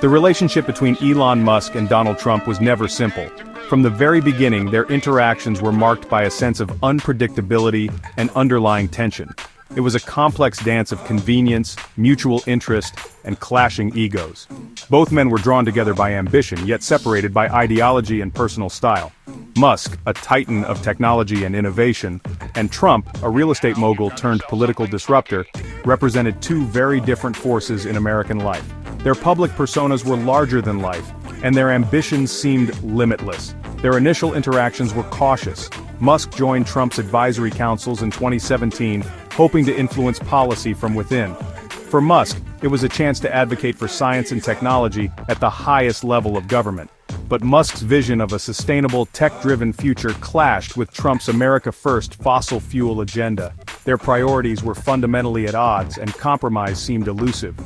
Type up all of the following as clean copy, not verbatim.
The relationship between Elon Musk and Donald Trump was never simple. From the very beginning, their interactions were marked by a sense of unpredictability and underlying tension. It was a complex dance of convenience, mutual interest, and clashing egos. Both men were drawn together by ambition, yet separated by ideology and personal style. Musk, a titan of technology and innovation, and Trump, a real estate mogul turned political disruptor, represented two very different forces in American life. Their public personas were larger than life, and their ambitions seemed limitless. Their initial interactions were cautious. Musk joined Trump's advisory councils in 2017, hoping to influence policy from within. For Musk, it was a chance to advocate for science and technology at the highest level of government. But Musk's vision of a sustainable, tech-driven future clashed with Trump's America First fossil fuel agenda. Their priorities were fundamentally at odds, and compromise seemed elusive.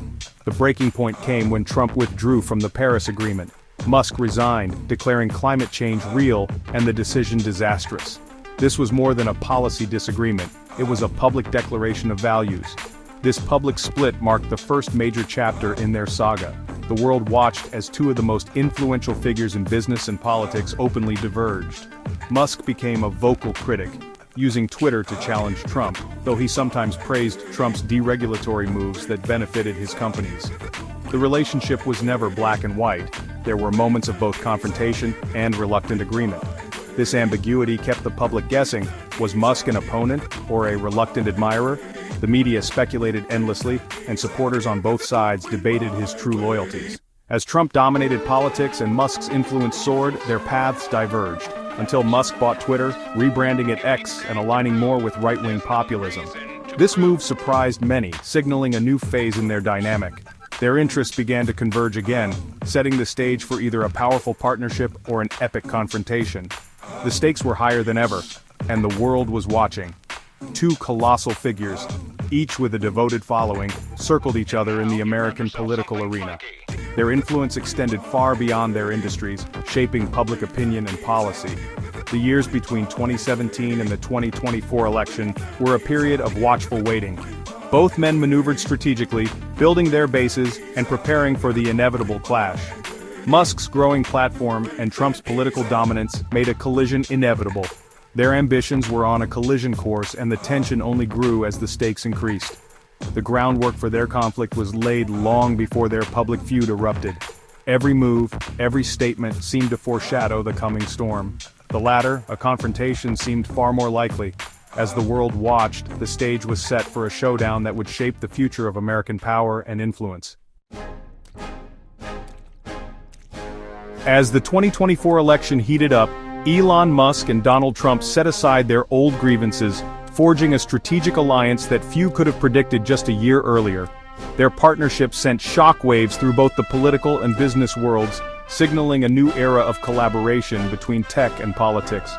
The breaking point came when Trump withdrew from the Paris Agreement. Musk resigned, declaring climate change real and the decision disastrous. This was more than a policy disagreement, it was a public declaration of values. This public split marked the first major chapter in their saga. The world watched as two of the most influential figures in business and politics openly diverged. Musk became a vocal critic, using Twitter to challenge Trump, though he sometimes praised Trump's deregulatory moves that benefited his companies. The relationship was never black and white. There were moments of both confrontation and reluctant agreement. This ambiguity kept the public guessing: was Musk an opponent or a reluctant admirer? The media speculated endlessly, and supporters on both sides debated his true loyalties. As Trump dominated politics and Musk's influence soared, their paths diverged, until Musk bought Twitter, rebranding it X and aligning more with right-wing populism. This move surprised many, signaling a new phase in their dynamic. Their interests began to converge again, setting the stage for either a powerful partnership or an epic confrontation. The stakes were higher than ever, and the world was watching. Two colossal figures, each with a devoted following, circled each other in the American political arena. Their influence extended far beyond their industries, shaping public opinion and policy. The years between 2017 and the 2024 election were a period of watchful waiting. Both men maneuvered strategically, building their bases and preparing for the inevitable clash. Musk's growing platform and Trump's political dominance made a collision inevitable. Their ambitions were on a collision course, and the tension only grew as the stakes increased. The groundwork for their conflict was laid long before their public feud erupted. Every move, every statement seemed to foreshadow the coming storm. The latter, a confrontation, seemed far more likely. As the world watched, the stage was set for a showdown that would shape the future of American power and influence. As the 2024 election heated up, Elon Musk and Donald Trump set aside their old grievances, forging a strategic alliance that few could have predicted just a year earlier. Their partnership sent shockwaves through both the political and business worlds, signaling a new era of collaboration between tech and politics.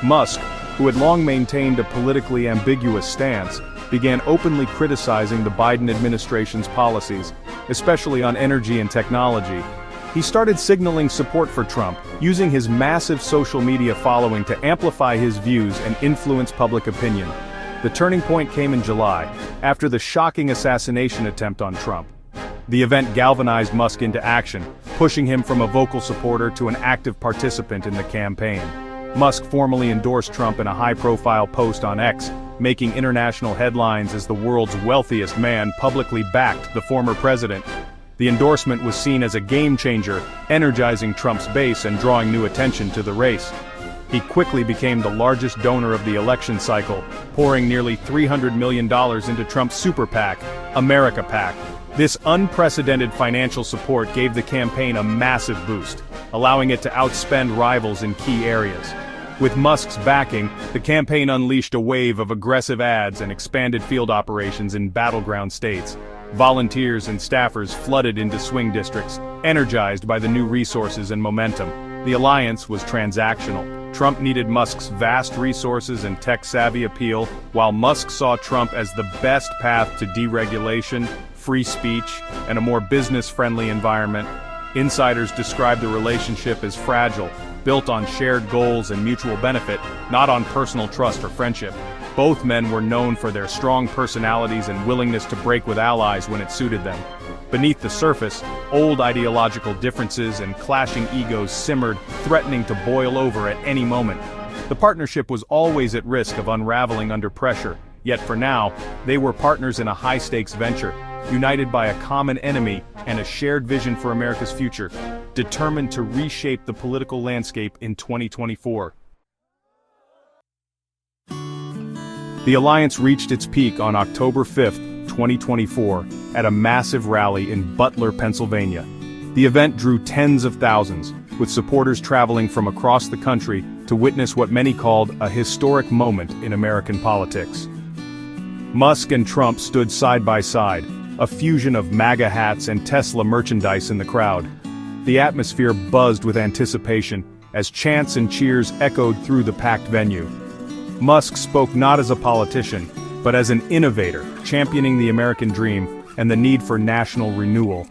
Musk, who had long maintained a politically ambiguous stance, began openly criticizing the Biden administration's policies, especially on energy and technology. He started signaling support for Trump, using his massive social media following to amplify his views and influence public opinion. The turning point came in July, after the shocking assassination attempt on Trump. The event galvanized Musk into action, pushing him from a vocal supporter to an active participant in the campaign. Musk formally endorsed Trump in a high-profile post on X, making international headlines as the world's wealthiest man publicly backed the former president. The endorsement was seen as a game-changer, energizing Trump's base and drawing new attention to the race. He quickly became the largest donor of the election cycle, pouring nearly $300 million into Trump's super PAC, America PAC. This unprecedented financial support gave the campaign a massive boost, allowing it to outspend rivals in key areas. With Musk's backing, the campaign unleashed a wave of aggressive ads and expanded field operations in battleground states. Volunteers and staffers flooded into swing districts, energized by the new resources and momentum. The alliance was transactional. Trump needed Musk's vast resources and tech-savvy appeal, while Musk saw Trump as the best path to deregulation, free speech, and a more business-friendly environment. Insiders describe the relationship as fragile, built on shared goals and mutual benefit, not on personal trust or friendship. Both men were known for their strong personalities and willingness to break with allies when it suited them. Beneath the surface, old ideological differences and clashing egos simmered, threatening to boil over at any moment. The partnership was always at risk of unraveling under pressure, yet for now, they were partners in a high-stakes venture, united by a common enemy and a shared vision for America's future, determined to reshape the political landscape in 2024. The alliance reached its peak on October 5, 2024, at a massive rally in Butler, Pennsylvania. The event drew tens of thousands, with supporters traveling from across the country to witness what many called a historic moment in American politics. Musk and Trump stood side by side, a fusion of MAGA hats and Tesla merchandise in the crowd. The atmosphere buzzed with anticipation as chants and cheers echoed through the packed venue. Musk spoke not as a politician, but as an innovator, championing the American dream and the need for national renewal.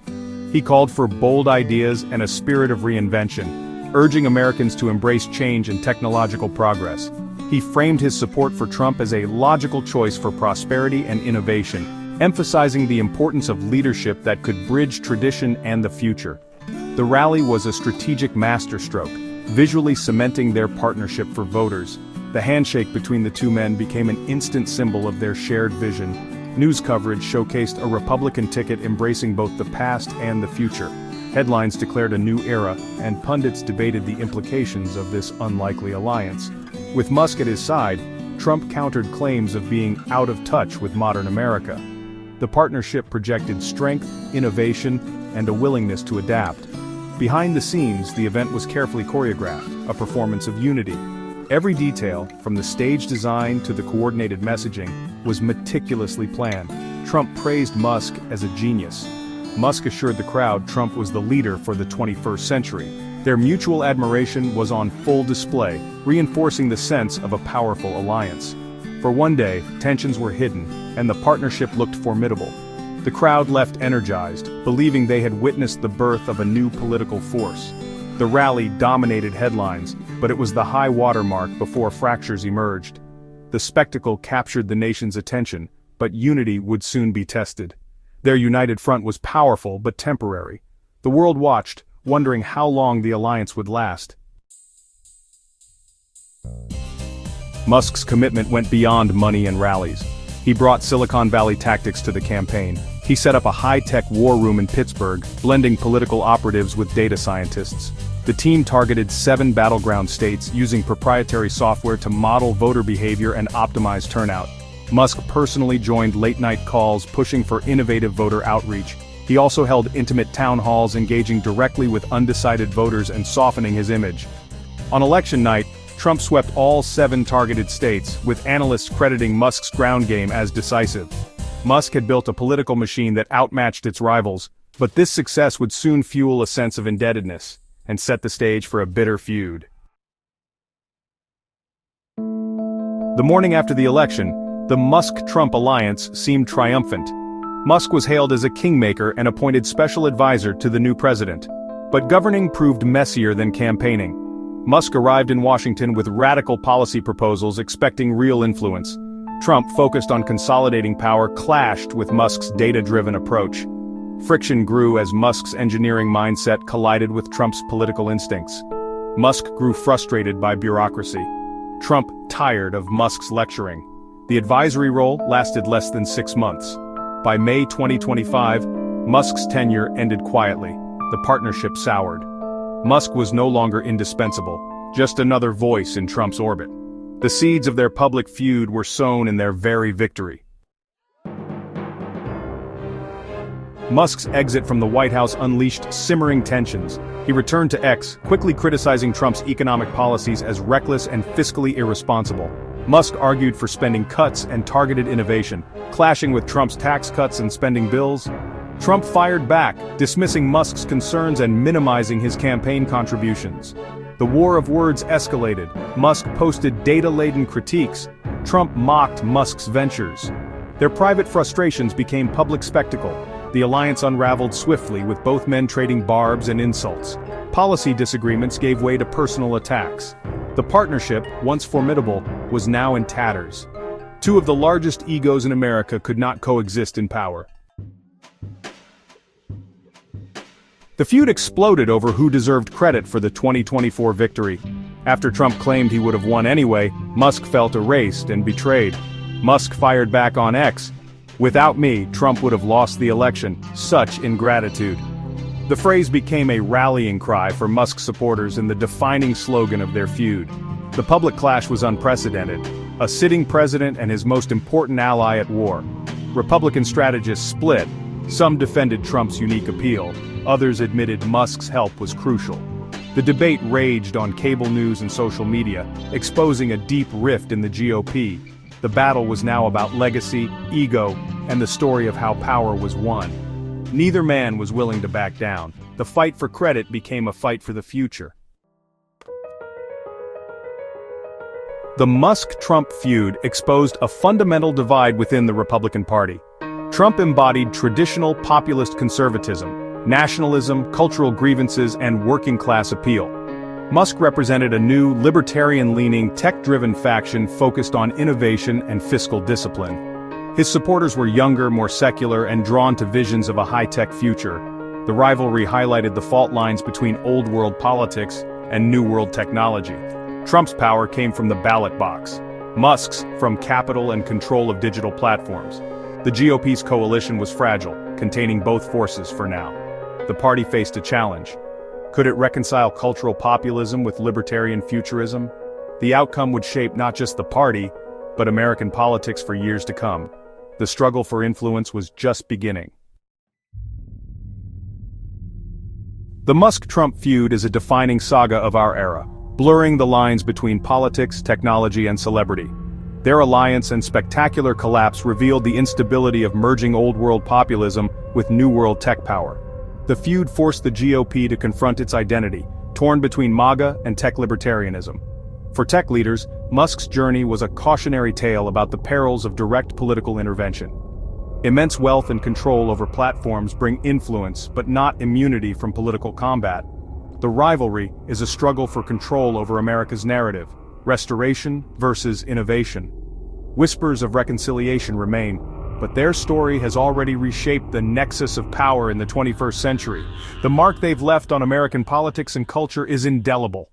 He called for bold ideas and a spirit of reinvention, urging Americans to embrace change and technological progress. He framed his support for Trump as a logical choice for prosperity and innovation, emphasizing the importance of leadership that could bridge tradition and the future. The rally was a strategic masterstroke, visually cementing their partnership for voters. The handshake between the two men became an instant symbol of their shared vision. News coverage showcased a Republican ticket embracing both the past and the future. Headlines declared a new era, and pundits debated the implications of this unlikely alliance. With Musk at his side, Trump countered claims of being out of touch with modern America. The partnership projected strength, innovation, and a willingness to adapt. Behind the scenes, the event was carefully choreographed, a performance of unity. Every detail, from the stage design to the coordinated messaging, was meticulously planned. Trump praised Musk as a genius. Musk assured the crowd Trump was the leader for the 21st century. Their mutual admiration was on full display, reinforcing the sense of a powerful alliance. For one day, tensions were hidden, and the partnership looked formidable. The crowd left energized, believing they had witnessed the birth of a new political force. The rally dominated headlines, but it was the high watermark before fractures emerged. The spectacle captured the nation's attention, but unity would soon be tested. Their united front was powerful but temporary. The world watched, wondering how long the alliance would last. Musk's commitment went beyond money and rallies. He brought Silicon Valley tactics to the campaign. He set up a high-tech war room in Pittsburgh, blending political operatives with data scientists. The team targeted 7 battleground states using proprietary software to model voter behavior and optimize turnout. Musk personally joined late-night calls pushing for innovative voter outreach. He also held intimate town halls engaging directly with undecided voters and softening his image. On election night, Trump swept all 7 targeted states, with analysts crediting Musk's ground game as decisive. Musk had built a political machine that outmatched its rivals, but this success would soon fuel a sense of indebtedness and set the stage for a bitter feud. The morning after the election, the Musk-Trump alliance seemed triumphant. Musk was hailed as a kingmaker and appointed special advisor to the new president. But governing proved messier than campaigning. Musk arrived in Washington with radical policy proposals expecting real influence. Trump, focused on consolidating power, clashed with Musk's data-driven approach. Friction grew as Musk's engineering mindset collided with Trump's political instincts. Musk grew frustrated by bureaucracy. Trump tired of Musk's lecturing. The advisory role lasted less than 6 months. By May 2025, Musk's tenure ended quietly. The partnership soured. Musk was no longer indispensable, just another voice in Trump's orbit. The seeds of their public feud were sown in their very victory. Musk's exit from the White House unleashed simmering tensions. He returned to X, quickly criticizing Trump's economic policies as reckless and fiscally irresponsible. Musk argued for spending cuts and targeted innovation, clashing with Trump's tax cuts and spending bills. Trump fired back, dismissing Musk's concerns and minimizing his campaign contributions. The war of words escalated. Musk posted data-laden critiques. Trump mocked Musk's ventures. Their private frustrations became public spectacle. The alliance unraveled swiftly, with both men trading barbs and insults. Policy disagreements gave way to personal attacks. The partnership, once formidable, was now in tatters. Two of the largest egos in America could not coexist in power. The feud exploded over who deserved credit for the 2024 victory. After Trump claimed he would have won anyway, Musk felt erased and betrayed. Musk fired back on X. "Without me, Trump would have lost the election. Such ingratitude." The phrase became a rallying cry for Musk supporters and the defining slogan of their feud. The public clash was unprecedented. A sitting president and his most important ally at war. Republican strategists split. Some defended Trump's unique appeal. Others admitted Musk's help was crucial. The debate raged on cable news and social media, exposing a deep rift in the GOP. The battle was now about legacy, ego, and the story of how power was won. Neither man was willing to back down. The fight for credit became a fight for the future. The Musk-Trump feud exposed a fundamental divide within the Republican Party. Trump embodied traditional populist conservatism, nationalism, cultural grievances, and working-class appeal. Musk represented a new, libertarian-leaning, tech-driven faction focused on innovation and fiscal discipline. His supporters were younger, more secular, and drawn to visions of a high-tech future. The rivalry highlighted the fault lines between old-world politics and new-world technology. Trump's power came from the ballot box. Musk's from capital and control of digital platforms. The GOP's coalition was fragile, containing both forces for now. The party faced a challenge. Could it reconcile cultural populism with libertarian futurism? The outcome would shape not just the party, but American politics for years to come. The struggle for influence was just beginning. The Musk-Trump feud is a defining saga of our era, blurring the lines between politics, technology, and celebrity. Their alliance and spectacular collapse revealed the instability of merging old-world populism with new-world tech power. The feud forced the GOP to confront its identity, torn between MAGA and tech libertarianism. For tech leaders, Musk's journey was a cautionary tale about the perils of direct political intervention. Immense wealth and control over platforms bring influence, but not immunity from political combat. The rivalry is a struggle for control over America's narrative, restoration versus innovation. Whispers of reconciliation remain, but their story has already reshaped the nexus of power in the 21st century. The mark they've left on American politics and culture is indelible.